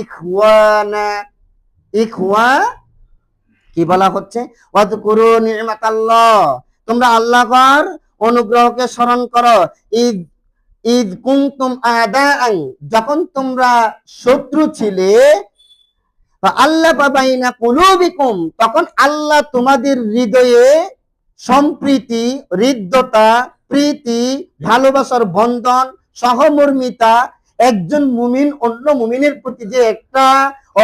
ইখওয়ানা। ইখওয়া কি বলা হচ্ছে? ওয়াযকুরু নি'মাতাল্লাহ, তোমরা আল্লাহর অনুগ্রহকে স্মরণ করো। ঈদ ঈদ কুনতুম আদাআন, যখন তোমরা শত্রু ছিলে, ফাআল্লাফা বাইনা কুলুবিকুম, তখন আল্লাহ তোমাদের হৃদয়ে সম্প্রীতি, হৃদ্যতা, প্রীতি, ভালোবাসার বন্ধন, সহমর্মিতা, একজন মুমিন অন্য মুমিনের প্রতি যে একটা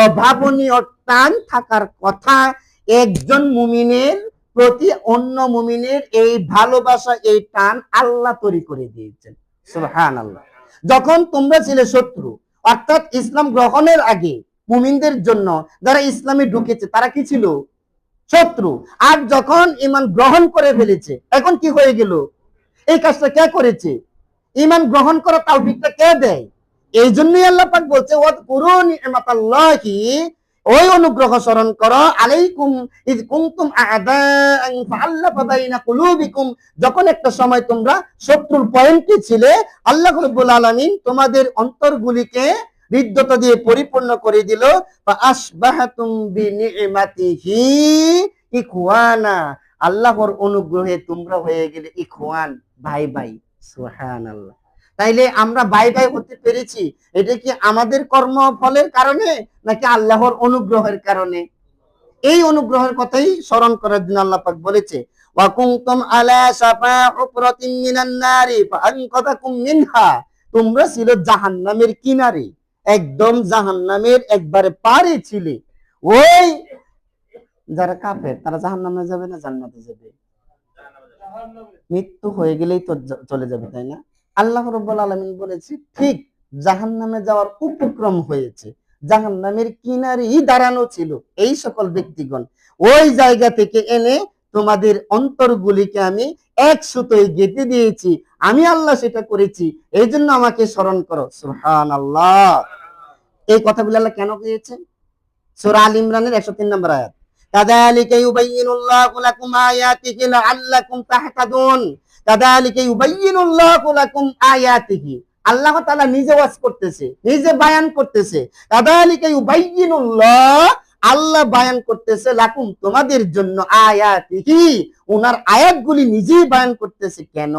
অভাবনীয় টান থাকার কথা, একজন মুমিনের প্রতি অন্য মুমিনের এই ভালোবাসা, এই টান আল্লাহ তৈরি করে দিয়েছেন। সুবহানাল্লাহ। যখন তোমরা ছিলে শত্রু, অর্থাৎ ইসলাম গ্রহণের আগে মুমিনদের জন্য যারা ইসলামে ঢুকেছে তারা কি ছিল? শত্রু। আর যখন ঈমান গ্রহণ করে ফেলেছে, এখন কি হয়ে গেল? এই কাজটা কে করেছে? ঈমান গ্রহণ করা তাওফিকটা কে দেয়? এই জন্যই আল্লাহ পাক বলছে ওয়াযকুরু নি'মাতাল্লাহি, ওই অনুগ্রহ স্মরণ করো, আলাইকুম ইয কুনতুম আ'দাআন ফাআল্লাফা বাইনা কুলুবিকুম, যখন একটা সময় তোমরা শত্রুর পয়েন্টে ছিলে, আল্লাহ রাব্বুল আলামিন তোমাদের অন্তরগুলিকে হৃদ্যতা দিয়ে পরিপূর্ণ করে দিল। ফাআসবাহাতুম বিনি'মাতিহি ইখওয়ানা, আল্লাহর অনুগ্রহে তোমরা হয়ে গেলে ইখওয়ান, ভাই ভাই। সুবহানাল্লাহ। তাইলে আমরা ভাই ভাই হতে পেরেছি, এটা কি আমাদের কর্মফলের কারণে নাকি আল্লাহর অনুগ্রহের কারণে? এই অনুগ্রহের কথাই স্মরণ করার জন্য আল্লাহ পাক বলেছে ওয়া কুনতুম আলা শাফা হুফরাতিন মিনান নারি ফাআনকাযাকুম মিনহা, তোমরা ছিল জাহান্নামের কিনারে, একদম জাহান্নামের একবারে পারে ছিলে। ওই যারা কাফের তারা জাহান্নামে যাবে না জান্নাতে যাবে? মৃত্যু হয়ে গেলেই তো চলে যাবে, তাই না? আল্লাহ রাব্বুল আলামিন বলেছে ঠিক জাহান্নামে যাওয়ার উপক্রম হয়েছে, জাহান্নামের কিনারেই দাঁড়ানো ছিল এই সকল ব্যক্তিগণ। ওই জায়গা থেকে এনে তোমাদের অন্তরগুলিকে আমি এক সুতোয় গেঁথে দিয়েছি, আমি আল্লাহ সেটা করেছি, এই জন্য আমাকে স্মরণ করো। সুবহানাল্লাহ। এই কথাগুলো আল্লাহ কেন দিয়েছেন? সূরা আল ইমরানের 103 নম্বর আয়াত, কাযালিকা ইউবাইয়িনুল্লাহু লাকুম আয়াতিহি লাআল্লাকুম তাহতাদুন। কাযালিকা ইউবাইয়িনুল্লাহু লাকুম আয়াতিহি, আল্লাহ তাআলা নিজে ওয়াজ করতেছে, নিজে বায়ান করতেছে। কাযালিকা ইউবাইয়িনুল্লাহ, আল্লাহ বায়ান করতেছে, লাকুম তোমাদের জন্য, আয়াতিহি ওনার আয়াতগুলি নিজেই বায়ান করতেছে। কেন?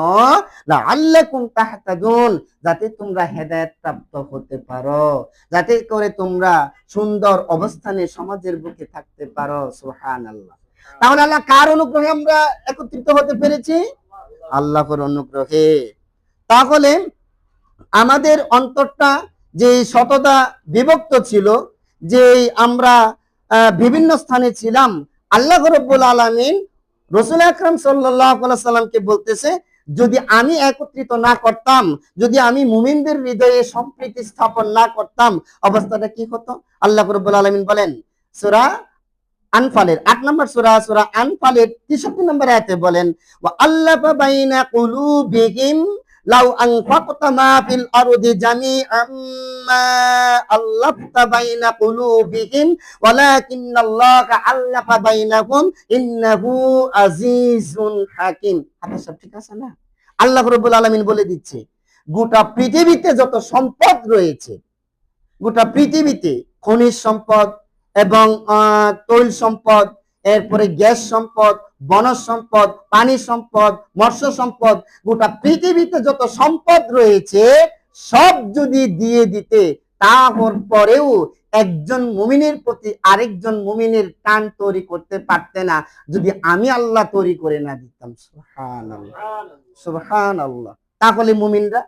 লাআল্লাকুম তাহতাদুন, যাতে তোমরা হেদায়েত প্রাপ্ত হতে পারো, যাতে করে তোমরা সুন্দর অবস্থানে সমাজের বুকে থাকতে পারো। সুবহানাল্লাহ। তাহলে আল্লাহ কার অনুগ্রহে আমরা একত্রিত হতে পেরেছি? আল্লাহর অনুগ্রহে। তাহলে আমাদের অন্তরটা যে শততা বিভক্ত ছিল, যে আমরা বিভিন্ন স্থানে ছিলাম, আল্লাহ রাব্বুল আলামিন রাসূল আকরাম সাল্লাল্লাহু আলাইহি সাল্লামকে বলতেছে, যদি আমি একত্রিত না করতাম, যদি আমি মুমিনদের হৃদয়ে সম্প্রীতি স্থাপন না করতাম, অবস্থাটা কি হতো? আল্লাহ রাব্বুল আলামিন বলেন সূরা আনফালের 8 নম্বর সূরা, সূরা আনফালের 63 নম্বর আয়াতে বলেন, ওয়া আল্লাফা বাইনা কুলুবিহিম লাউ আনফাকতা মা ফিল আরদি জামিআম মা আল্লাফতা বাইনা কুলুবিহিম ওয়ালাকিন্নাল্লাহা আল্লাফা বাইনাহুম ইন্নাহু আজিজুন হাকিম। আপনার সব ঠিক আছে না? আল্লাহ রাব্বুল আলামিন বলে দিচ্ছে, গোটা পৃথিবীতে যত সম্পদ রয়েছে, গোটা পৃথিবীতে খনিজ সম্পদ এবং তৈল সম্পদ, এরপরে গ্যাস সম্পদ, বনজ সম্পদ, পানি সম্পদ, মৎস্য সম্পদ, গোটা পৃথিবীতে যত সম্পদ রয়েছে সব যদি দিয়ে দিতে, তার পরেও একজন মুমিনের প্রতি আরেকজন মুমিনের টান তৈরি করতে পারতে না, যদি আমি আল্লাহ তৈরি করে না দিতাম। সুবহানাল্লাহ, সুবহানাল্লাহ। তাহলে মুমিনরা,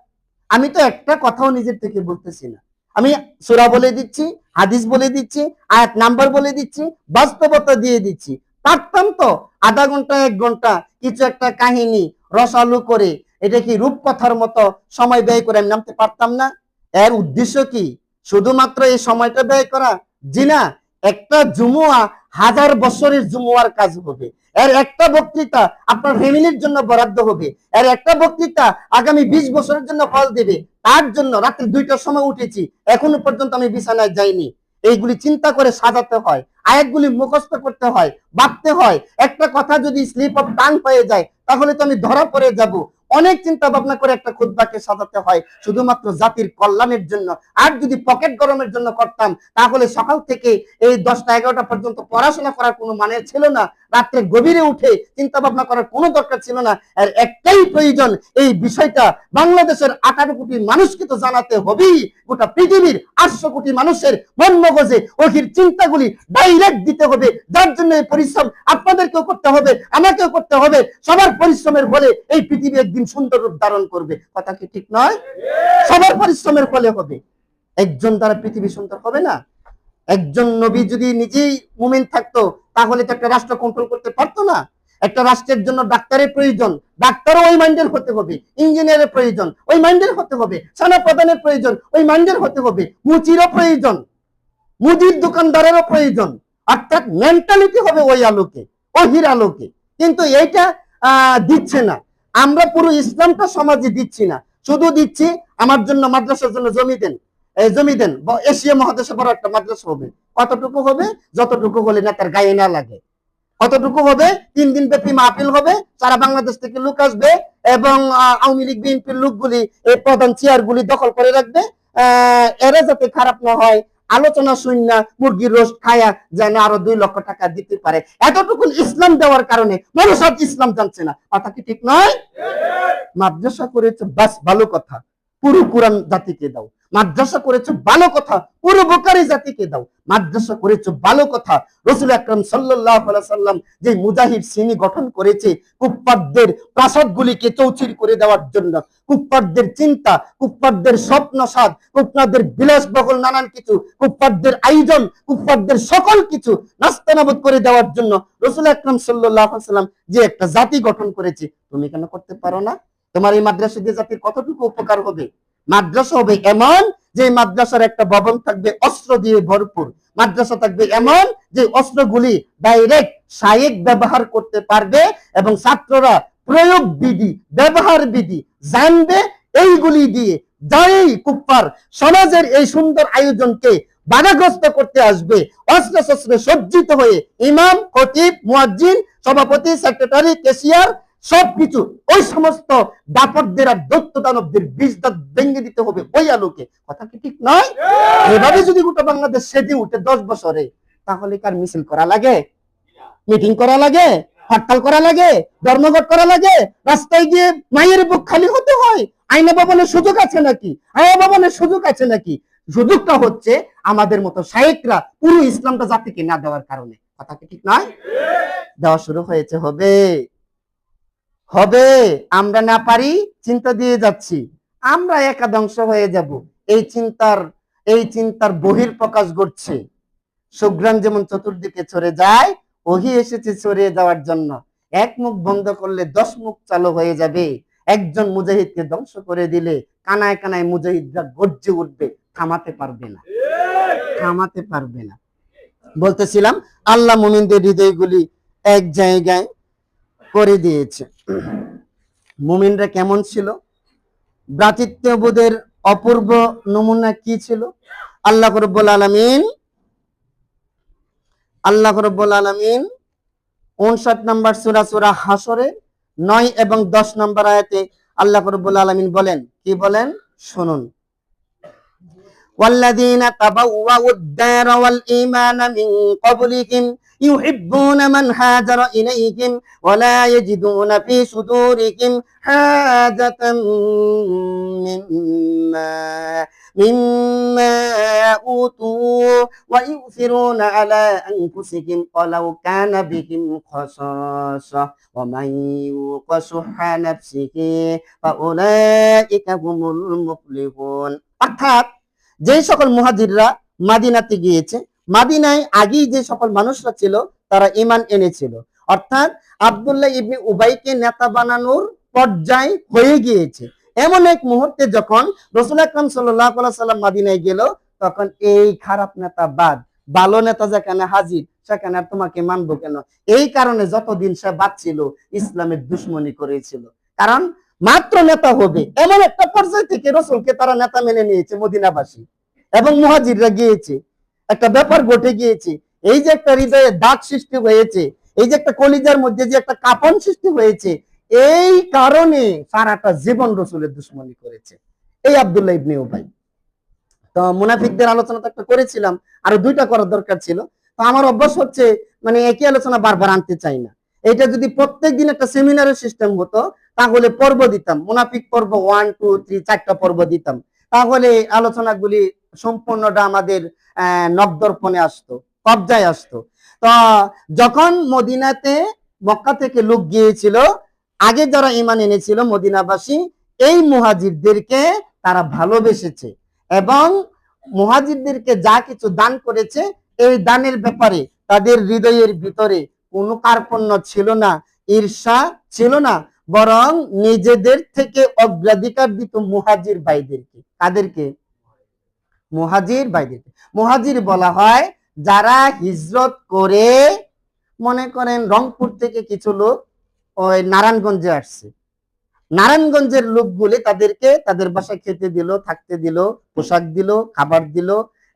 আমি তো একটা কথাও নিজের থেকে বলতেছি না, আমি সূরা বলে দিচ্ছি, হাদিস বলে দিচ্ছি, আয়াত নাম্বার বলে দিচ্ছি, বাস্তবতা দিয়ে দিচ্ছি। পারতাম তো আধা ঘন্টা 1 ঘন্টা কিছু একটা কাহিনী রসালো করে, এটা কি রূপকথার মতো সময় ব্যয় করে আমি নামতে পারতাম না? এর উদ্দেশ্য কি? শুধুমাত্র এই সময়টা ব্যয় করা? জি না, একটা জুমুয়া 1000 বছরের জুমুয়ার কাজ হবে। এর একটা বক্তৃতা আপনার ফ্যামিলির জন্য বরাদ্দ হবে, এর একটা বক্তৃতা আগামী 20 বছরের জন্য ফল দেবে। তার জন্য রাত্রি 2টার সময় উঠেছি, এখনো পর্যন্ত আমি বিছানায় যাইনি। এইগুলি চিন্তা করে সাজাতে হয়, আয়াতগুলি মুখস্থ করতে হয়, ভাবতে হয়। একটা কথা যদি স্লিপ অফ টাং হয়ে যায় তাহলে তো আমি ধরা পড়ে যাব। অনেক চিন্তা ভাবনা করে একটা খুতবাকে সাজাতে হয় শুধুমাত্র জাতির কল্যাণের জন্য। আর যদি পকেট গরমের জন্য করতাম তাহলে সকাল থেকে এই 10টা 11টা পর্যন্ত পড়াশোনা করার কোনো মানে ছিল না, রাত্রে গভীরে উঠে চিন্তা ভাবনা করার কোনো দরকার ছিল না। আর একটাই প্রয়োজন, এই বিষয়টা বাংলাদেশের 18 কোটি মানুষকে তো জানাতে হবেই, গোটা পৃথিবীর 800 কোটি মানুষের মন মগজে ওহির চিন্তাগুলি ডাইরেক্ট দিতে হবে। যার জন্য এই পরিশ্রম আপনাদেরকেও করতে হবে, আমাকেও করতে হবে। সবার পরিশ্রমের ফলে এই পৃথিবী একদিন সুন্দর রূপ ধারণ করবে। কথা কি ঠিক নয়? সবার পরিশ্রমের ফলে হবে, একজন দ্বারা পৃথিবী সুন্দর হবে না। একজন নবী যদি নিজেই মুমিন থাকতো তাহলে তো একটা রাষ্ট্র কন্ট্রোল করতে পারতো না। একটা রাষ্ট্রের জন্য ডাক্তারের প্রয়োজন, ডাক্তারও ওই মাইন্ডের হতে হবে। ইঞ্জিনিয়ারের প্রয়োজন, ওই মাইন্ডের হতে হবে। সেনা প্রধানের প্রয়োজন, ওই মাইন্ডের হতে হবে। মুচিরও প্রয়োজন, মুদির দোকানদারেরও প্রয়োজন। অর্থাৎ মেন্টালিটি হবে ওই আলোকে, ওহির আলোকে। কিন্তু এইটা দিচ্ছে না। আমরা পুরো ইসলামটা সমাজে দিচ্ছি না, শুধু দিচ্ছি আমার জন্য মাদ্রাসার জন্য জমি দেন, জমি দেন। এশিয়া মহাদেশে বড় একটা মাদ্রাসা হবে। কতটুকু হবে? যতটুকু হলে না তার গায়ে না লাগে। কতটুকু হবে? 3 দিন ব্যাপী মাহফিল হবে, সারা বাংলাদেশ থেকে লোক আসবে এবং আওয়ামী লীগ বিএনপির লোকগুলি এই প্রধান চেয়ারগুলি দখল করে রাখবে। এরা যাতে খারাপ না হয়, আলোচনা শূন্য মুরগির রোস্ট খায়া যেন আরো 2 লক্ষ টাকা দিতে পারে, এতটুকু ইসলাম দেওয়ার কারণে মানুষ আজ ইসলাম জানছে না। কথা কি ঠিক নয়? মাদ্রাসা করেছে বাস ভালো কথা, পুরো কোরআন জাতিকে দাও। মাদ্রাসা করেছো ভালো কথা, পুরো বুখারী জাতিকে দাও। মাদ্রাসা করেছো ভালো কথা, রাসূল আকরাম সাল্লাল্লাহু আলাইহি সাল্লাম যে মুজাহিদ শ্রেণী গঠন করেছে কুফফারদের প্রাসাদগুলিকে চৌচির করে দেওয়ার জন্য, কুফফারদের চিন্তা, কুফফারদের স্বপ্ন সাধ, কুফফারদের বিলাসবহুল নানান কিছু, কুফফারদের আয়োজন, কুফফারদের সকল কিছু নাস্তানাবুদ করে দেওয়ার জন্য রাসূল আকরাম সাল্লাল্লাহু আলাইহি সাল্লাম যে একটা জাতি গঠন করেছে, তুমি কেন করতে পারো না? তোমার এই মাদ্রাসা দিয়ে জাতির কতটুকু উপকার হবে? মাদ্রাসা হবে এমন যে মাদ্রাসার একটা ভবন থাকবে অস্ত্র দিয়ে ভরপুর। মাদ্রাসা থাকবে এমন যে অস্ত্রগুলি ডাইরেক্ট শায়েক ব্যবহার করতে পারবে এবং ছাত্ররা প্রয়োগ বিধি, ব্যবহার বিধি জানবে। এইগুলি দিয়ে যাই কুফফার সমাজের এই সুন্দর আয়োজনকে বাধাগ্রস্ত করতে আসবে, অস্ত্র শস্ত্রে সজ্জিত হয়ে ইমাম, খতিব, মুয়াজ্জিন, সভাপতি, সেক্রেটারি, ক্যাশিয়ার সবকিছু ওই সমস্ত দাপটদের আর দৈত্য দানবদের বীজ দাঁত ভেঙে দিতে হবে ওই আলোকে। কথা কি ঠিক নয়? এভাবে যদি গোটা বাংলাদেশ সেজে উঠে 10 বছরে, তাহলে কার মিছিল করা লাগে, মিটিং করা লাগে, হরতাল করা লাগে, ধর্মঘট করা লাগে, রাস্তায় গিয়ে মায়ের বুক খালি হতে হয়? আইনা ভবনের সুযোগ আছে নাকি? আয়া ভবনের সুযোগ আছে নাকি? সুযোগটা হচ্ছে আমাদের মতো শায়েকরা পুরো ইসলামটা জাতিকে না দেওয়ার কারণে। কথা কি ঠিক নয়? দেওয়া শুরু হয়েছে, হবে হবে। আমরা না পারি, চিন্তা দিয়ে যাচ্ছি, আমরা একাদংশ হয়ে যাব। এই চিন্তার বহির প্রকাশ ঘটছে। সুগ্রাম যেমন চতুর্দিকে ছড়ে যায়, ওহি এসেছে ছড়িয়ে যাওয়ার জন্য। এক মুখ বন্ধ করলে 10 মুখ চালু হয়ে যাবে। একজন মুজাহিদকে ধ্বংস করে দিলে কানায় কানায় মুজাহিদরা গর্জে উঠবে, থামাতে পারবে না, থামাতে পারবে না। বলতেছিলাম আল্লাহ মুমিনদের হৃদয়গুলি এক জায়গায় করে দিয়েছে। মুমিনরা কেমন ছিল? ভ্রাতৃত্ববোধের অপূর্ব নমুনা কি ছিল? আল্লাহ রাব্বুল আলামিন 59 নম্বর সূরা হাসরে 9 এবং 10 নম্বর আয়াতে আল্লাহ রাব্বুল আলামিন বলেন, কি বলেন শুনুন। والذين تبوأوا الدار والإيمان من قبلهم يحبون من هاجر إليهم ولا يجدون في صدورهم حاجة مما أوتوا ويؤثرون على أنفسهم ولو كان بهم خصاصة ومن يوق شح نفسه فأولئك هم المفلحون। অর্থাৎ যে সকল মুহাজিররা মাদিনাতে গিয়েছে, মাদিনায় আগেই যে সকল মানুষরা ছিল তারা ঈমান এনেছিল। অর্থাৎ আব্দুল্লাহ ইবনে উবাইকে নেতা বানানোর পর্যায় হয়ে গিয়েছে। এমন এক মুহূর্তে যখন রাসূল আকরাম সাল্লাল্লাহু আলাইহি সাল্লাম মাদিনায় গেল, তখন এই খারাপ নেতা বাদ, ভালো নেতা যেখানে হাজির সেখানে আর তোমাকে মানবো কেন? এই কারণে যতদিন সে বাঁচছিল ইসলামের দুশমনি করেছিল। কারণ মাত্র নেতা হবে এমন একটা পর্যায় থেকে রাসূলকে তারা নেতা মেনে নিয়েছে মদিনাবাসী এবং মুহাজিররা গিয়েছে। একটা ব্যাপার ঘটে গিয়েছে, এই যে একটা হৃদয়ে দাগ সৃষ্টি হয়েছে, এই যে একটা কলিজার মধ্যে যে একটা কাঁপন সৃষ্টি হয়েছে, এই কারণে সারাটা জীবন রসুলের দুশ্মনী করেছে এই আব্দুল্লাহ ইবনে উবাই। তো মুনাফিকদের আলোচনা তো একটা করেছিলাম, আরো 2টা করার দরকার ছিল। তো আমার অভ্যাস হচ্ছে মানে একই আলোচনা বারবার আনতে চাই না। এটা যদি প্রত্যেকদিন একটা সেমিনারের সিস্টেম হতো তাহলে পর্ব দিতাম, মুনাফিক পর্ব 1 2 3 4টা পর্ব দিতাম, তাহলে আলোচনাগুলি সম্পূর্ণটা আমাদের নবদর্পণে আসতো, কবজায় আসতো। তো যখন মদিনাতে মক্কা থেকে লোক গিয়েছিল, আগে যারা ঈমান এনেছিল মদিনাবাসী, এই মুহাজিরদেরকে তারা ভালোবেসেছে এবং মুহাজিরদেরকে যা কিছু দান করেছে এই দানের ব্যাপারে তাদের হৃদয়ের ভিতরে কোনো কার্পণ্য ছিল না, ঈর্ষা ছিল না, বরং নিজেদের থেকে অগ্রাধিকার দিত মুহাজির ভাইদেরকে। কাদেরকে? মুহাজির ভাইদেরকে। মুহাজির বলা হয় যারা হিজরত করে, মনে করেন রংপুর থেকে কিছু লোক ওই নারায়ণগঞ্জে আসছে, নারায়ণগঞ্জের লোকগুলি তাদেরকে তাদের বাসায় খেতে দিল, থাকতে দিল, পোশাক দিল, খাবার দিল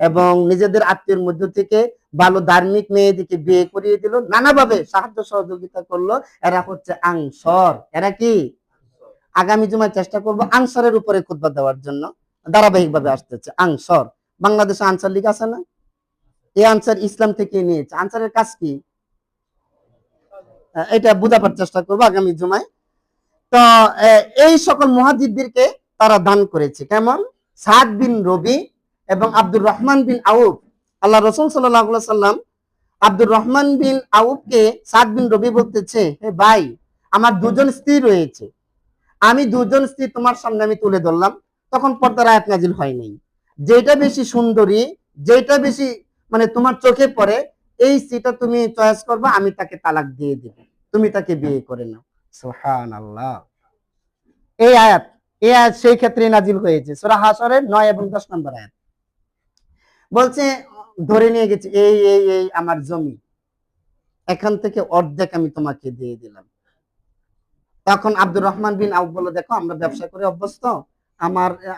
এবং নিজেদের আত্মীয়ের মধ্য থেকে ভালো ধার্মিক মেয়েদেরকে বিয়ে করিয়ে দিল, নানাভাবে সাহায্য সহযোগিতা করলো। এরা হচ্ছে আনসার। এরা কি? আগামী জুমায় চেষ্টা করব আনসারের উপরে খুতবা দেওয়ার জন্য, ধারাবাহিকভাবে আসতেছে আনসার। বাংলাদেশে আনসার লীগ আছে না? এই আনসার ইসলাম থেকে নিয়েছে। আনসারের কাজ কি এটা বোঝাবার চেষ্টা করবো আগামী জুমায়। তো এই সকল মুহাজিরদেরকে তারা দান করেছে। কেমন? সাদ বিন রবি এবং আব্দুর রহমান বিন আউফ। আল্লাহ রাসূল সাল্লাল্লাহু আলাইহি ওয়াসাল্লাম আব্দুর রহমান বিন আউফকে সাদ বিন রবি বলতেছে, হে ভাই, আমার 2জন স্ত্রী রয়েছে, আমি 2জন স্ত্রী তোমার সামনে আমি তুলে ধরলাম। তখন পর্দার আয়াত নাজিল হয় নাই। যেটা বেশি সুন্দরী, যেটা বেশি মানে তোমার চোখে পড়ে, এই স্ত্রীটা তুমি চয়েস করবা, আমি তাকে তালাক দিয়ে দেব, তুমি তাকে বিয়ে করে নাও। সুবহানাল্লাহ। এই আয়াত সেই ক্ষেত্রে নাজিল হয়েছে সূরা হাশরের 9 এবং 10 নম্বর আয়াত। বলছে ধরে নিয়ে গেছে এই এই এই আমার জমি, এখান থেকে অর্ধেক আমি তোমাকে দিয়ে দিলাম। তখন আব্দুর রহমান বিন আউফ বলল, দেখো আমরা ব্যবসা করে অভ্যস্ত,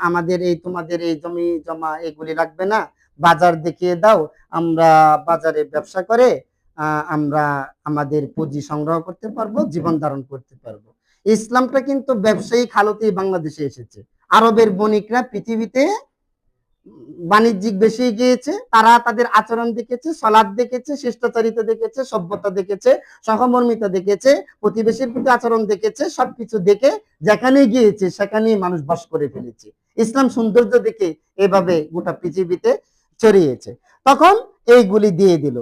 আমাদের এই তোমাদের এই জমি জমা এগুলি লাগবে না, বাজার দেখিয়ে দাও, আমরা বাজারে ব্যবসা করে আমরা আমাদের পুঁজি সংগ্রহ করতে পারবো, জীবন ধারণ করতে পারবো। ইসলামটা কিন্তু ব্যবসায়িক হালতেই বাংলাদেশে এসেছে। আরবের বণিকরা পৃথিবীতে বাণিজ্যিক বেশি গিয়েছে, তারা তাদের আচরণ দেখেছে, সালাত দেখেছে, শিষ্টাচারিতা দেখেছে, সভ্যতা দেখেছে, সহমর্মিতা দেখেছে, প্রতিবেশীর প্রতি আচরণ দেখেছে, সবকিছু দেখে যেখানে গিয়েছে সেখানেই মানুষ বাস করে ফেলেছে। ইসলাম সৌন্দর্য দেখে এভাবে গোটা পৃথিবীতে ছড়িয়েছে। তখন এইগুলি দিয়ে দিল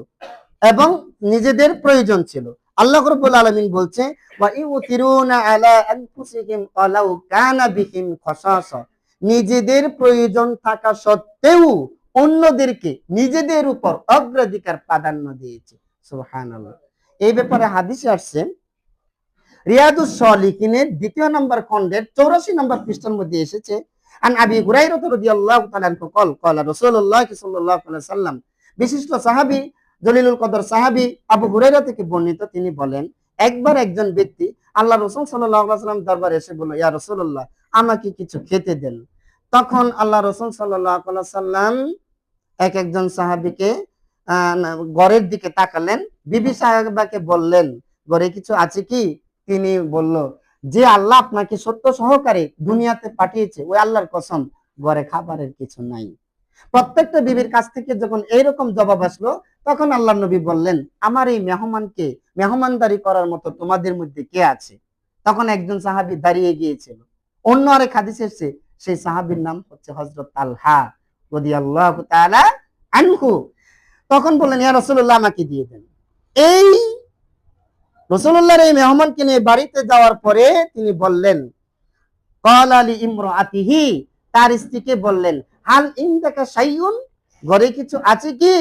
এবং নিজেদের প্রয়োজন ছিল। আল্লাহ রাব্বুল আলামিন বলছে, ওয়া ইউতিরুনা আলা আনফুসিহিম ওয়ালাউ কানা বিহিম খাসাসা, নিজেদের প্রয়োজন থাকা সত্ত্বেও অন্যদেরকে নিজেদের উপর অগ্রাধিকার প্রাধান্য দিয়েছে। সুবহানাল্লাহ। এই ব্যাপারে হাদিসে আসছে, রিয়াদুস সালিকিনের 2 নম্বর খণ্ডের 84 নম্বর পৃষ্ঠার মধ্যে এসেছে, আন আবি হুরায়রা রাদিয়াল্লাহু তাআলা আনহু قال قال রাসূলুল্লাহ সাল্লাল্লাহু আলাইহি ওয়াসাল্লাম, বিশিষ্ট সাহাবী জলিলুল কদর সাহাবী আবু হুরায়রা থেকে বর্ণিত, তিনি বলেন, একবার একজন ব্যক্তি আল্লাহ রাসূল সাল্লাল্লাহু আলাইহি ওয়াসাল্লাম দরবারে এসে বলল, ইয়া রাসূলুল্লাহ, আমাকে কিছু খেতে দেন। তখন আল্লাহ রাসূল সাল্লাল্লাহু আলাইহি ওয়াসাল্লাম একজন সাহাবীকে ঘরের দিকে তাকালেন, বিবি সাহেবাকে বললেন, ঘরে কিছু আছে কি? তিনি বলল, যে আল্লাহ আপনাকে সত্য সহকারে দুনিয়াতে পাঠিয়েছে ওই আল্লাহর কসম, ঘরে খাবারের কিছু নাই। প্রত্যেকটা বিবির কাছ থেকে যখন এইরকম জবাব আসলো, তখন আল্লাহ নবী বললেন, আমার এই মেহমানকে মেহমানদারি করার মতো তোমাদের মধ্যে কে আছে? তখন একজন সাহাবী দাঁড়িয়ে গিয়েছিল। অন্য আরেক হাদিসে এসেছে, সেই সাহাবীর নাম হচ্ছে হযরত তালহা রাদিয়াল্লাহু তাআলা আনহু। তখন বললেন, ইয়া রাসূলুল্লাহ, আমাকে দিয়ে দেন। এই রাসূলুল্লাহর এই মেহমানকে নিয়ে বাড়িতে যাওয়ার পরে তিনি বললেন, ক্বালা লি ইমরাআতিহি, তার স্ত্রীকে বললেন, হাল ইনদাকা শাইউন, ঘরে কিছু আছে কি?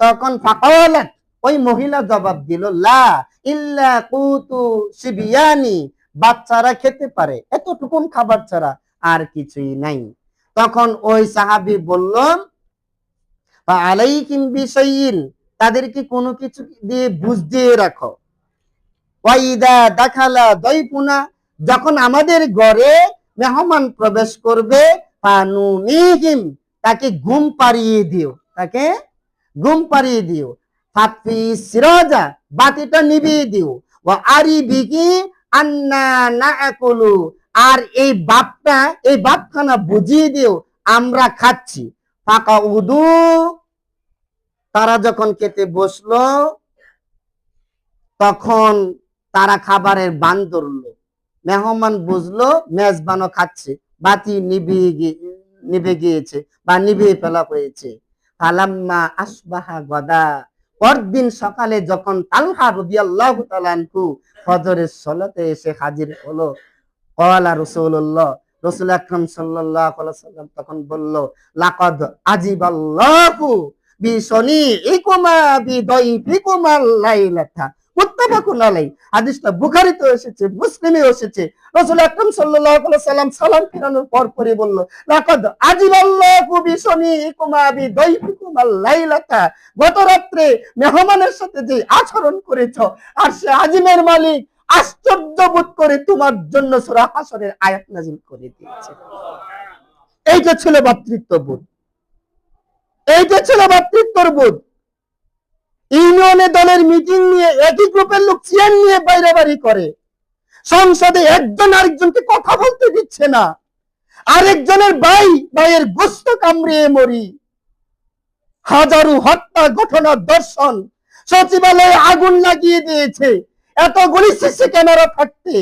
তখন ফাকালাত, ওই মহিলা জবাব দিল, লা ইল্লা কুতু সিবিয়ানি, বাচ্চারা খেতে পারে, এতটুকুন খাবার ছাড়া আর কিছুই নাই। তখন ওই সাহাবী বলল, আলাইকুম বিশাইইন, তাদেরকে কোনো কিছু দিয়ে বুঝ দিয়ে রাখো। ওয়াইদা দাখালা দাইফুনা, যখন আমাদের ঘরে মেহমান প্রবেশ করবে, ফানুমিহিম, তাকে ঘুম পাড়িয়ে দিও, তাকে ঘুম পাড়িয়ে দিও। ফাতফি সিরাজা, বাতিটা নিভিয়ে দিও। ওয়া আরিবিকি আন্না নাআকুলু, আর এই বাপখানা বুঝিয়ে দিও আমরা খাচ্ছি। ফাকাউদু, তারা যখন খেতে বসলো তখন তারা খাবারের বান ধরলো। মেহমান বুঝলো মেজবানও খাচ্ছে, বাতি নিভে গিয়েছে বা নিভিয়ে ফেলা হয়েছে। ফালাম্মা আসবাহা গদা, পরদিন সকালে যখন তালহা রাদিয়াল্লাহু তাআলা আনহু ফজরের সালাতে এসে হাজির হলো, ক্বালা রাসূলুল্লাহ, রাসূল আকরাম সাল্লাল্লাহু আলাইহি ওয়াসাল্লাম তখন বলল, লাকাদ আজিবাল্লাহু বিসনিইকুমা বিদাইফিকুমা লাইলাতা। মুত্তাফাকুন আলাইহি, হাদিসটা বুখারীতে এসেছে, মুসলিমেও এসেছে। রাসূল আকরাম সাল্লাল্লাহু আলাইহি ওয়াসাল্লাম সালাম ফিরানোর পর পরে বলল, লাকাদ আজিবাল্লাহু বিসনিইকুমা বিদাইফিকুমা লাইলাতা, গত রাত্রে মেহমানের সাথে যে আচরণ করেছো, আর সে আজিমের মালিক আশ্চর্য বোধ করে তোমার জন্য সূরা হাসরের আয়াত নাযিল করে দিয়েছে। এইটা ছিল ভ্রাতৃত্ববোধ, এইটা ছিল ভ্রাতৃত্ববোধ। ইউনিয়নে দলের মিটিং নিয়ে একই গ্রুপের লোক চেয়ার নিয়ে বাইরে বাড়ি করে, সংসদে একজন আরেকজনকে কথা বলতে দিচ্ছে না, আরেকজনের ভাইয়ের গোশত কামড়িয়ে মরি, হাজারো হত্যা ঘটনা, দর্শন, সচিবালয়ে আগুন লাগিয়ে দিয়েছে। এতগুলি সিসি ক্যামেরা থাকতে,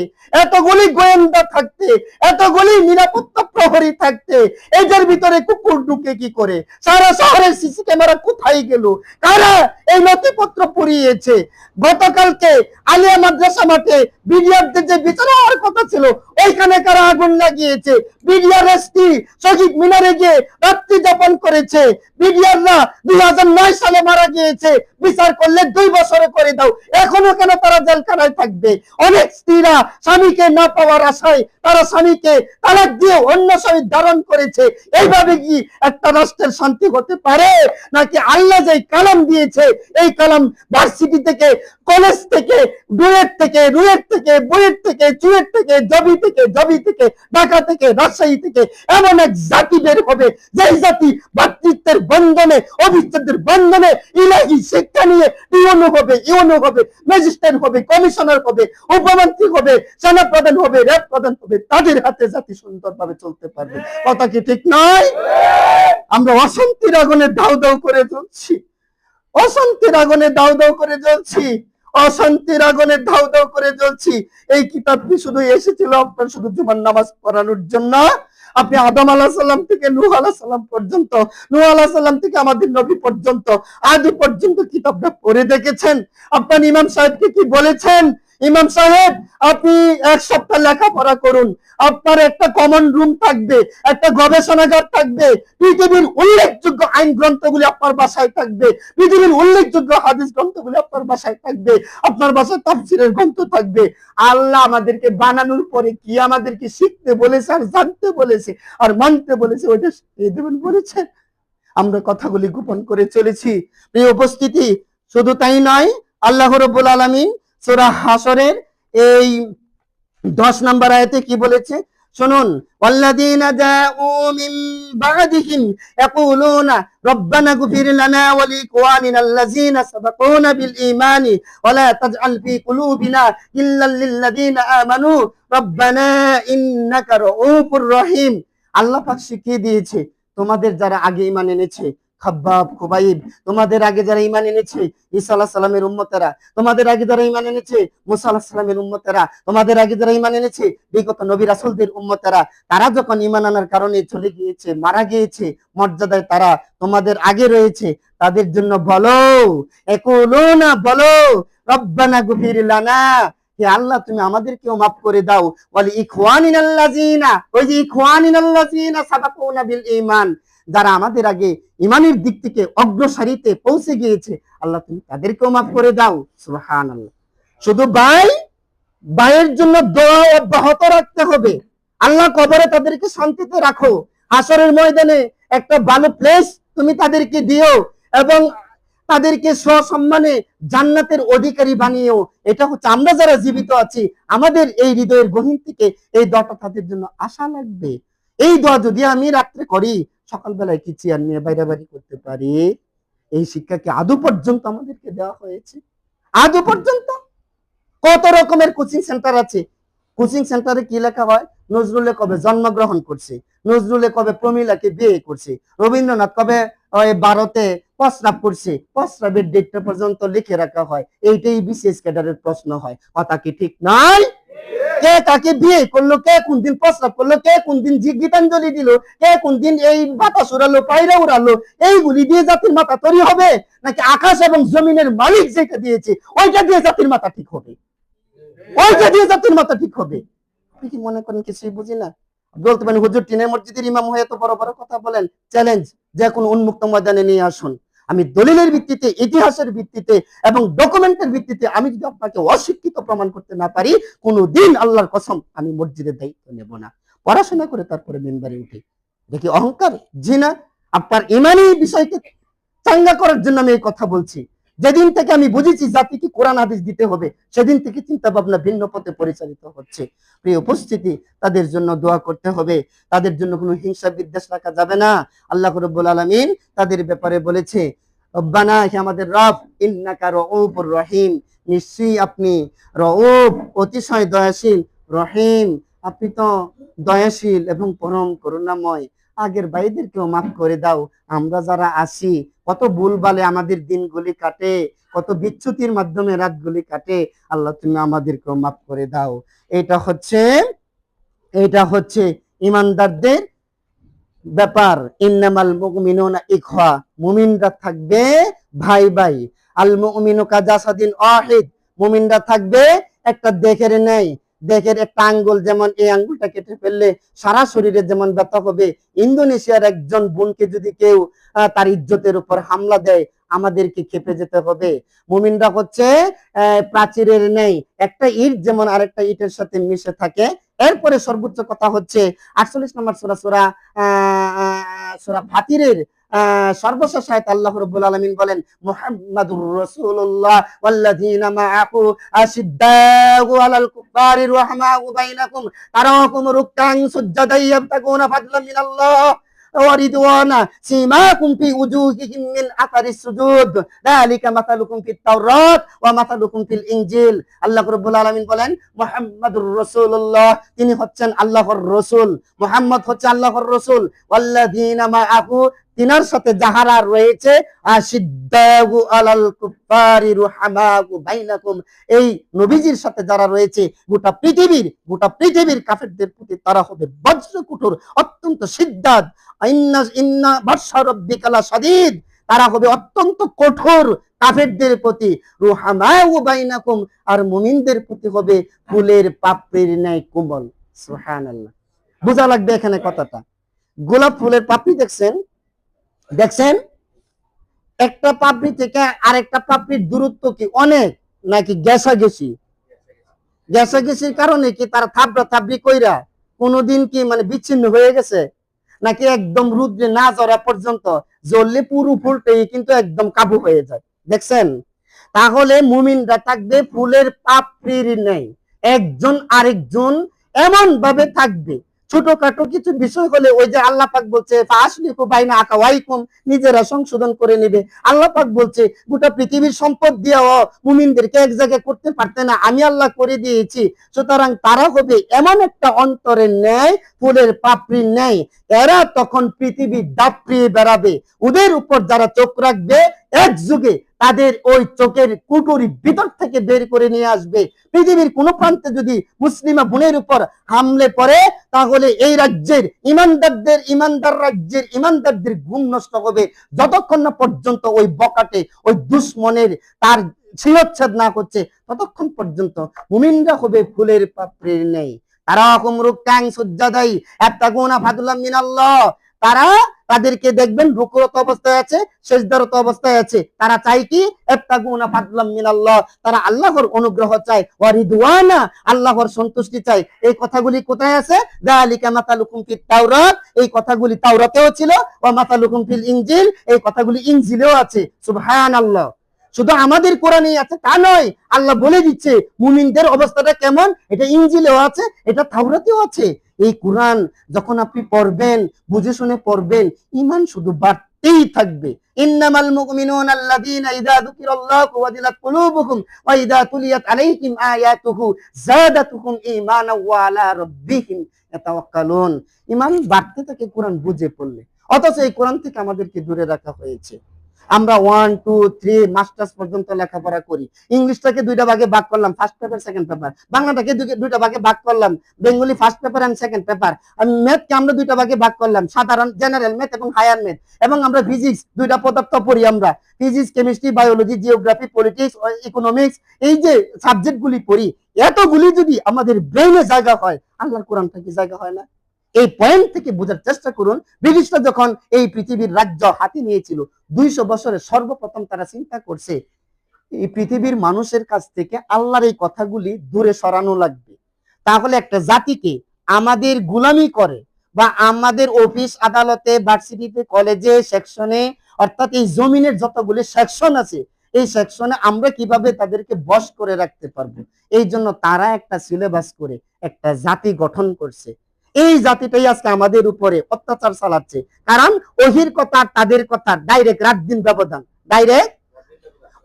এতগুলি গোয়েন্দা থাকতে, এতগুলি নিরাপত্তা প্রহরী থাকতে, এদের ভিতরে কুকুর ঢুকে কি করে? সারা শহরের সিসি ক্যামেরা কোথায় গেল? কারা এই নথিপত্র পুড়িয়েছে? গতকালকে আলিয়া মাদ্রাসা মাঠে বিডিআরদের যে বিচার হওয়ার কথা ছিল, ওইখানে কারা আগুন লাগিয়েছে? বিডিআর এসপি শহীদ মিনারে গিয়ে রাত্রি যাপন করেছে। বিডিআররা 2009 সালে মারা গিয়েছে, বিচার করলে 2 বছরে করে দাও, এখনো কেন তারা জেলখানায় থাকবে? অনেক স্ত্রীরা স্বামীকে না পাওয়ার আশায় তারা স্বামীকে তালাক দিয়ে অন্য স্বামী ধারণ করেছে। এইভাবে কি একটা রাষ্ট্রের শান্তি হতে পারে? নাকি আল্লাহ যে কালাম দিয়েছে, এই কালাম ভার্সিটি থেকে, কলেজ থেকে, রুয়েট থেকে, বুয়েট থেকে, চুয়েট থেকে, জবি থেকে, ঢাকা থেকে, রাজশাহী থেকে এমন এক জাতি বের হবে, যেই জাতি ভাতৃত্বের বন্ধনে, অবিচ্ছেদের বন্ধনে ইলাহি শিক্ষা নিয়ে ইউনো হবে, ম্যাজিস্ট্রেট হবে, কমিশনার হবে, উপমন্ত্রী হবে, সেনা প্রধান হবে, র্যাব প্রধান হবে, তাদের হাতে জাতি সুন্দরভাবে চলতে পারবে। কথা কি ঠিক নয়? আমরা অশান্তির আগুনে দাউ দাউ করে জ্বলছি, অশান্তির আগুনে দাউ দাউ করে জ্বলছি, অশান্তির আগুনে দাউ দাউ করে জ্বলছি। এই কিতাবটি শুধু এসেছিল আপনার শুধু জুমার নামাজ পড়ানোর জন্য। আপনি আদম আলাইহিস সালাম থেকে নূহ আলাইহিস সালাম পর্যন্ত, নূহ আলাইহিস সালাম থেকে আমাদের নবী পর্যন্ত, আদি পর্যন্ত কিতাবটা পড়ে দেখেছেন? আপনার ইমাম সাহেবকে কি বলেছেন? ইমাম সাহেব, আপনি 1 সপ্তাহ লেখাপড়া করুন, আপনার একটা কমন রুম থাকবে, একটা গবেষণাগার থাকবে, পৃথিবীর উল্লেখযোগ্য আইন গ্রন্থগুলি আপনার বাসায় থাকবে, পৃথিবীর উল্লেখযোগ্য হাদিস গ্রন্থগুলি আপনার বাসায় থাকবে, আপনার বাসায় তাফসীরের গ্রন্থ থাকবে। আল্লাহ আমাদেরকে বানানোর পরে কি আমাদেরকে শিখতে বলেছে আর জানতে বলেছে আর মানতে বলেছে, ওইটা শিখিয়ে দেবেন বলেছে। আমরা কথাগুলি গোপন করে চলেছি। প্রিয় উপস্থিতি, শুধু তাই নয়, আল্লাহ রাব্বুল আলামিন সূরা হাসরের এই 10 নম্বর আয়াতে কি বলেছে শুনুন, ওয়াল্লাযীনা জাউ মিন বা'দিহিম ইয়াকুলুনা রব্বানা গফির লানা ওয়া লিইখওয়ানিনাল্লাযীনা সাবাকুনা বিল ঈমানি ওয়া লা তাজআল ফি কুলুবিনা ইল্লাল লিল্লাযীনা আমানু রব্বানা ইন্নাকা রাউফুর রহিম। আল্লাহ পাক শিখিয়ে দিয়েছে, তোমাদের যারা আগে ঈমান এনেছে, খাব্বাব, খুবাইব, তোমাদের আগে যারা ঈমান এনেছে, ঈসা আলাইহিস সালামের উম্মতেরা, তোমাদের আগে যারা ঈমান এনেছে, মুসা আলাইহিস সালামের উম্মতেরা, তোমাদের আগে যারা ঈমান এনেছে, বিগত নবী রাসূলদের উম্মতেরা, তারা যখন ঈমান আনার কারণে চলে গিয়েছে, মারা গিয়েছে, মর্যাদায় তারা তোমাদের আগে রয়েছে, তাদের জন্য বলো, ইয়াকুলুনা, বলো, রব্বানা গফির লানা, হে আল্লাহ তুমি আমাদেরকেও মাফ করে দাও, ওয়ালি ইখওয়ানিনাল্লাযীনা, ওই যে ইখওয়ানিনাল্লাযীনা সাবাকুনা বিল ঈমান, যারা আমাদের আগে ইমানের দিক থেকে অগ্রসারিতে পৌঁছে গিয়েছে, আল্লাহ তুমি তাদেরকেও মাফ করে দাও। সুবহানাল্লাহ। শুধু ভাইয়ের জন্য দোয়া অব্যাহত রাখতে হবে। আল্লাহ কবরে তাদেরকে শান্তিতে রাখো, হাসরের ময়দানে একটা ভালো প্লেস তুমি তাদেরকে দিও, এবং তাদেরকে সসম্মানে জান্নাতের অধিকারী বানিয়েও। এটা হচ্ছে আমরা যারা জীবিত আছি, আমাদের এই হৃদয়ের গহীন থেকে এই দোয়াটা তাদের জন্য আশা লাগবে। এই দোয়া যদি আমি রাত্রে করি, সকালবেলায় কি চেয়ার নিয়ে বাইরে বাড়ি করতে পারি? এই শিক্ষা কি আদৌ পর্যন্ত আমাদেরকে দেওয়া হয়েছে? আদৌ পর্যন্ত? কত রকমের কোচিং সেন্টার আছে, কোচিং সেন্টারে কি লেখা হয়? নজরুলে কবে জন্মগ্রহণ করছে, নজরুলে কবে প্রমীলাকে বিয়ে করছে, রবীন্দ্রনাথ কবে ওই ভারতে প্রস্রাব করছে, প্রস্রাবের ডেটটা পর্যন্ত লিখে রাখা হয়। এইটাই বিসিএস ক্যাডারের প্রশ্ন হয়। কথা কি ঠিক নয়? কে কাকে বিয়ে করলো, কে কোন দিন প্রস্রাব করলো, কে কোন দিন গীতাঞ্জলি দিল, কে কোন দিন এই বাতাস উড়ালো, পায়রা উড়ালো, এইগুলি দিয়ে জাতির মাথা তৈরি হবে, নাকি আকাশ এবং জমিনের মালিক যেটা দিয়েছে ওইটা দিয়ে জাতির মাথা ঠিক হবে? ওইটা দিয়ে জাতির মাথা ঠিক হবে। আপনি কি মনে করেন কিছুই বুঝি না? বলতে পারেন হুজুর টিনের মসজিদের ইমাম হয়ে এত বড় বড় কথা বলেন, চ্যালেঞ্জ যে কোনো উন্মুক্ত ময়দানে নিয়ে আসুন। আমি দলিলের ভিত্তিতে, ইতিহাসের ভিত্তিতে এবং ডকুমেন্টের ভিত্তিতে আমি যদি আপনাকে অশিক্ষিত প্রমাণ করতে না পারি, কোনোদিন আল্লাহর কসম আমি মসজিদের দায়িত্ব নেব না। পড়াশোনা করে তারপরে মেম্বারে উঠি। দেখি অহংকার? জি না। আপনার ইমানি বিষয়কে চাঙ্গা করার জন্য আমি এই কথা বলছি। যেদিন থেকে আমি বুঝেছি জাতিকে কোরআন হাদিস দিতে হবে, সেদিন থেকে চিন্তা ভাবনা ভিন্ন পথে পরিচালিত হচ্ছে। প্রিয় উপস্থিতি, তাদের জন্য দোয়া করতে হবে, তাদের জন্য কোনো হিংসা বিদ্বেষ রাখা যাবে না। আল্লাহ রাব্বুল আলামিন তাদের ব্যাপারে বলেছে, রব্বানা, হে আমাদের রব, ইন্নাকা রাউফুর রহিম, নিশ্চয়ই আপনি রউফ, অতিশয় দয়াশীল, রহিম, আপনি তো দয়াশীল এবং পরম করুণাময়। আগের ভাইদেরকেও মাফ করে দাও। আমরা যারা আসি, কত ভুলভালে আমাদের দিনগুলি কাটে, কত বিচ্যুতির মাধ্যমে রাতগুলি কাটে। আল্লাহ তুমি আমাদেরকেও মাফ করে দাও। এটা হচ্ছে ইমানদারদের ব্যাপার। ইন্নামাল মুমিনুনা ইখওয়া, মুমিনরা থাকবে ভাই ভাই। আল মুমিনু কাজাসাদিন ওয়াহিদ, মুমিনরা থাকবে একটা দেহের ন্যায়। দেহের একটা আঙ্গুল, যেমন এই আঙ্গুলটা কেটে ফেললে সারা শরীরে যেমন ব্যথা হবে, ইন্দোনেশিয়ার একজন বোনকে যদি কেউ তার ইজ্জতের উপর হামলা দেয়, আমাদেরকে খেপে যেতে হবে। মুমিনরা হচ্ছে প্রাচীরের ন্যায়, একটা ইট যেমন আরেকটা ইটের সাথে মিশে থাকে। এরপরে সর্বোচ্চ কথা হচ্ছে 48 নম্বর সূরা, সূরা ফাতিরের সর্বশেষ আয়াত আল্লাহ রাব্বুল আলামিন বলেন, মুহাম্মাদুর রাসূলুল্লাহ ওয়াল্লাযীনা মাআহু আশিদ্দাউ আলাল কুফারি রাহমাউ বাইনাকুম তারাকুম রুকআন সুজ্জাদান ইয়াবতাগুনা ফাদলাম মিনাল্লাহ ওয়া রিদওয়ানা সীমাকুম ফি উজুহিহিম মিন আতারিস সুজুদ যালিকা মাসালুকুম ফিত তাওরাত ওয়া মাসালুকুম ফিল ইনজিল। আল্লাহ রাব্বুল আলামিন বলেন, মুহাম্মাদুর রাসূলুল্লাহ, তিনি হচ্ছেন আল্লাহর রাসূল, মুহাম্মদ হচ্ছে আল্লাহর রাসূল, ওয়াল্লাযীনা মাআহু, তিনার সাথে যাহারা রয়েছে, আশিদ্দাউ আলাল কুফারি রুহামাউ বাইনাকুম, এই নবীজির সাথে যারা রয়েছে গোটা পৃথিবীর কাফেরদের প্রতি তারা হবে বজ্র কঠোর, অত্যন্ত সিদ্ধাত। ইন্না বাশশা রাব্বিকা লাশাদীদ, তারা হবে অত্যন্ত কঠোর কাফেরদের প্রতি। রুহামাউ বাইনাকুম, আর মুমিনদের প্রতি হবে ফুলের পাপড়ির ন্যায় কোমল। সুবহানাল্লাহ। বোঝা লাগবে এখানে কথাটা। গোলাপ ফুলের পাপড়ি দেখছেন, একটা পাপড়ি থেকে আরেকটা পাপড়ির দূরত্ব কি অনেক, নাকি গ্যাসাগেসির কারণে কি তারা থাবড়া থাবড়ি কইরা কোনোদিন কি মানে বিচ্ছিন্ন হয়ে গেছে, নাকি একদম রুদ্রে না জ্বরা পর্যন্ত জ্বললে পুরো ফুলটাই কিন্তু একদম কাবু হয়ে যায়? দেখছেন? তাহলে মুমিনরা থাকবে ফুলের পাপড়ির নেই, একজন আরেকজন এমন ভাবে থাকবে। ছোটখাটো কিছু বিষয় হলে ওই যে আল্লাহ পাক বলছে ফাসলিকু বাইনা আকাওয়াইকুম, নিজেরা সংশোধন করে নেবে। আল্লাহ পাক বলছে গোটা পৃথিবীর সম্পদ দিয়েও মুমিনদেরকে এক জায়গায় করতে পারতে না, আমি আল্লাহ করে দিয়েছি। সুতরাং তারা হবে এমন একটা অন্তরের ন্যায়, ফুলের পাপড়ির ন্যায়। এরা তখন পৃথিবী দাপড়িয়ে বেড়াবে। ওদের উপর যারা চোখ রাখবে, এক যুগে তাদের ওই চোখের কুটুরি ভিতর থেকে বের করে নিয়ে আসবে। পৃথিবীর কোন প্রান্তে যদি মুসলিমা বোনের উপর হামলে পড়ে, তাহলে এই রাজ্যের ইমানদারদের ঘুম নষ্ট হবে, যতক্ষণ না পর্যন্ত ওই বকাটে, ওই দুশ্মনের তার শিরচ্ছেদ না করছে, ততক্ষণ পর্যন্ত মুমিনরা হবে ফুলের পাপড়ির নেই। তারা রুকআন সুজ্জাদাই ইয়াবতাগুনা ফাদলাম মিনাল্লাহ, তারা তাদেরকে দেখবেন রুকুরত অবস্থায় আছে, সিজদারত অবস্থায় আছে। তারা চাই কি? ইয়াবতাগুনা ফাদলাম মিনাল্লাহ, তারা আল্লাহর অনুগ্রহ চায়, ওয়া রিদওয়ানা, আল্লাহর সন্তুষ্টি চায়। এই কথাগুলি কোথায় আছে? যালিকা মাসালুকুম ফিত তাওরাত, এই কথাগুলি তাওরাতেও ছিল, ওয়া মাসালুকুম ফিল ইনজিল, এই কথাগুলি ইনজিলেও আছে। সুবহানাল্লাহ। শুধু আমাদের কোরআনেই আছে তা নয়, আল্লাহ বলে দিচ্ছে মুমিনদের অবস্থাটা কেমন, এটা ইনজিলেও আছে, এটা তাওরাতেও আছে। এই কোরআন যখন আপনি পড়বেন, বুঝে শুনে পড়বেন, ঈমান শুধু বাড়তেই থাকবে। ইন্নামাল মুমিনুনা আল্লাযীনা ইযা যুকিরাল্লাহু ওয়াজিলাত কুলুবুহুম ওয়া ইযা তুলিয়াত আলাইহিম আয়াতুহু যাদাতুহুম ঈমানাও ওয়া আলা রাব্বিহিম ইয়াতাওয়াক্কালুন। ঈমান বাড়তে থাকে কোরআন বুঝে পড়লে, অথচ এই কোরআন থেকে আমাদেরকে দূরে রাখা হয়েছে। আমরা 1 2 3 মাস্টার্স পর্যন্ত লেখাপড়া করি। ইংলিশটাকে দুইটা ভাগে ভাগ করলাম, ফার্স্ট পেপার সেকেন্ড পেপার। বাংলাটাকে দুইটা ভাগে ভাগ করলাম, Bengali first paper and second paper. আর ম্যাথকে আমরা দুইটা ভাগে ভাগ করলাম, সাধারণ জেনারেল ম্যাথ এবং হায়ার ম্যাথ। এবং আমরা ফিজিক্স দুইটা পদার্থ পড়ি, আমরা physics, chemistry, biology, geography, politics, economics, এই যে সাবজেক্টগুলি পড়ি, এতগুলি যদি আমাদের ব্রেইনে জায়গা হয়, আল্লাহর কোরআনটা কি জায়গা হয় না? এই পয়েন্ট থেকে বোঝার চেষ্টা করুন। ব্রিটিশরা যখন এই পৃথিবীর রাজ্য হাতে নিয়েছিল 200 বছরে সর্বপ্রথম তারা চিন্তা করছে এই পৃথিবীর মানুষের কাছ থেকে আল্লাহর এই কথাগুলি দূরে সরানো লাগবে। তাহলে একটা জাতিকে আমাদের গোলামি করে বা আমাদের অফিস আদালতে, ভার্সিটিতে, কলেজে, সেকশনে, অর্থাৎ এই জমিনের যতগুলি সেকশন আছে, এই সেকশনে আমরা কিভাবে তাদেরকে বশ করে রাখতে পারবো, এই জন্য তারা একটা সিলেবাস করে একটা জাতি গঠন করছে। এই জাতিটাই আজকে আমাদের উপরে অত্যাচার চালাচ্ছে। কারণ ওহির কথা তাদের কথা ডাইরেক্ট, রাত দিন ব্যবধান ডাইরেক্ট।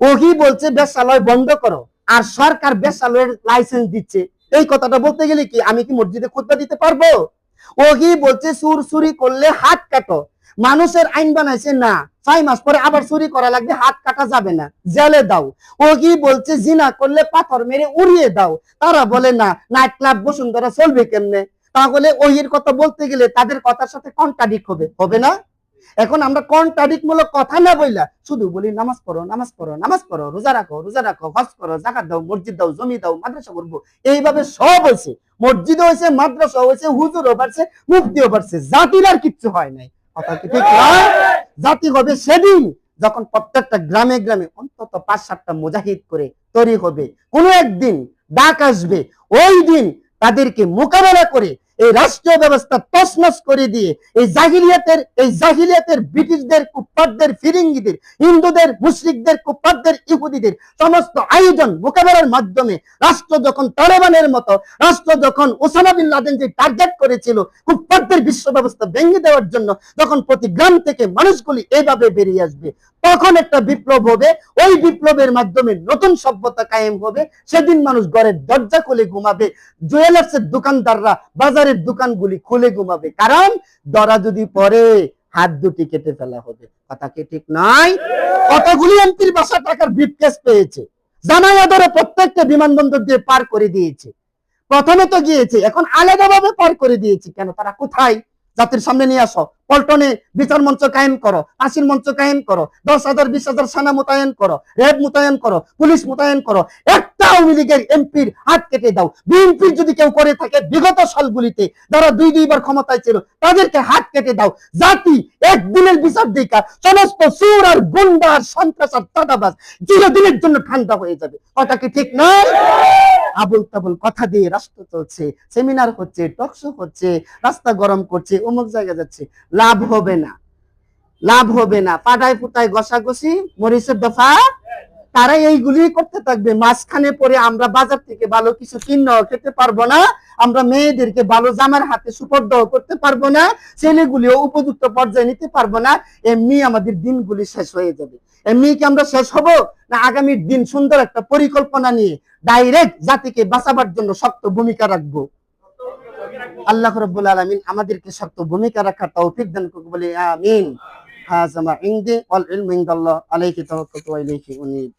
ওহি বলছে বেশ্যালয় বন্ধ করো, আর সরকার বেশ্যালয়ের লাইসেন্স দিচ্ছে। এই কথাটা বলতে গেলে কি আমি কি মসজিদে খুতবা দিতে পারবো? ওহি বলছে চুর চুরি করলে হাত কাটো। মানুষের আইন বানাইছে না 6 মাস পরে আবার চুরি করা লাগবে, হাত কাটা যাবে না, জেলে দাও। ওহি বলছে জিনা করলে পাথর মেরে উড়িয়ে দাও। তারা বলে না নাইট ক্লাব বসুন্ধরা চলবে কেমনে? তাহলে ওহির কথা বলতে গেলে তাদের কথার সাথে কন্ট্রাডিক্ট হবে না? এখন আমরা কন্ট্রাডিক্ট মূলক কথা না বইলা শুধু বলি নামাজ পড়ো, নামাজ পড়ো, নামাজ পড়ো, রোজা রাখো, রোজা রাখো, হজ করো, যাকাত দাও, মসজিদ দাও, জমি দাও, মাদ্রাসা করবো। এইভাবে সব হয়েছে, মসজিদ হয়েছে, মাদ্রাসা হয়েছে, হুজুরও বাড়ছে, মুফতিও বাড়ছে, জাতির আর কিচ্ছু হয় নাই। কথা কি ঠিক না? জাতি হবে সেদিন যখন প্রত্যেকটা গ্রামে গ্রামে অন্তত 5-7টা মুজাহিদ করে তৈরি হবে। কোনো একদিন ডাক আসবে, ওই দিন তাদেরকে মোকাবেলা করে এই রাষ্ট্রীয় ব্যবস্থা তছনছ করে দিয়ে এই জাহিলিয়াতের ব্রিটিশদের, কুফফারদের, ফিরিঙ্গিদের, হিন্দুদের, মুশরিকদের, কুফফারদের, ইহুদিদের সমস্ত আয়োজন মোকাবেলার মাধ্যমে রাষ্ট্র যখন তালেবানের মতো, রাষ্ট্র যখন ওসামা বিন লাদেন যে টার্গেট করেছিল কুফফারদের বিশ্ব ব্যবস্থা ভেঙে দেওয়ার জন্য, যখন প্রতি গ্রাম থেকে মানুষগুলি এইভাবে বেরিয়ে আসবে, তখন একটা বিপ্লব হবে। ওই বিপ্লবের মাধ্যমে নতুন সভ্যতা কায়েম হবে। সেদিন মানুষ ঘরের দরজা খুলে ঘুমাবে, জুয়েলার্সের দোকানদাররা বাজারের দোকানগুলি খুলে ঘুমাবে। কারণ ধরা যদি পরে হাত দুটি কেটে ফেলা হবে। কথা কি ঠিক নয়? কতগুলি এমপির বাসা টাকার ব্রিফকেস পেয়েছে, জানায়া ধরে প্রত্যেকটা বিমানবন্দর দিয়ে পার করে দিয়েছে। প্রথমে তো গিয়েছে, এখন আলাদাভাবে পার করে দিয়েছে। কেন? তারা কোথায়? জাতির সামনে নিয়ে আসো, পল্টনে বিচার মঞ্চ কায়েম করো, ফাঁসির মঞ্চ কায়েম করো, 10,000 20,000 সেনা মোতায়েন করো, র্যাব মোতায়েন করো, পুলিশ মোতায়েন করো, একটা আওয়ামী লীগের এমপির হাত কেটে দাও। বিএনপির যদি কেউ করে থাকে বিগত সালগুলিতে যারা 2-2বার ক্ষমতায় ছিল, তাদেরকে হাত কেটে দাও। জাতি একদিনের বিচার দেখা সমস্ত চোর আর গুন্ডা আর সন্ত্রাস আর চাঁদাবাজ চিরদিনের জন্য ঠান্ডা হয়ে যাবে। কথা কি ঠিক নয়? আবুল তাবুল কথা দিয়ে রাষ্ট্র চলছে, সেমিনার হচ্ছে, টকশো হচ্ছে, রাস্তা গরম করছে, অমুক জায়গা যাচ্ছে, লাভ হবে না, লাভ হবে না। পাটায় পুটায় ঘষাঘষি, মরিচের দফা, তারা এইগুলি করতে থাকবে। মাঝখানে পরে আমরা বাজার থেকে ভালো কিছু কিনেও খেতে পারবো না, আমরা মেয়েদেরকে ভালো জামার হাতে সুপর্দ করতে পারবো না, ছেলেগুলিও উপযুক্ত পর্যায়ে নিতে পারবো না। এমনি আমাদের দিনগুলি শেষ হয়ে যাবে। এমনি কি আমরা শেষ হব? না আগামীর দিন সুন্দর একটা পরিকল্পনা নিয়ে ডাইরেক্ট জাতিকে বাঁচাবার জন্য শক্ত ভূমিকা রাখবো? আল্লাহ রাব্বুল আলামিন আমাদেরকে শক্ত ভূমিকা রাখার তৌফিক দান করুন, বলি আমিন। হাযা মা ইনদি ওয়াল ইলমু ইনদাল্লাহ আলাইহি তাওয়াক্কালতু ওয়া ইলাইহি উনীব।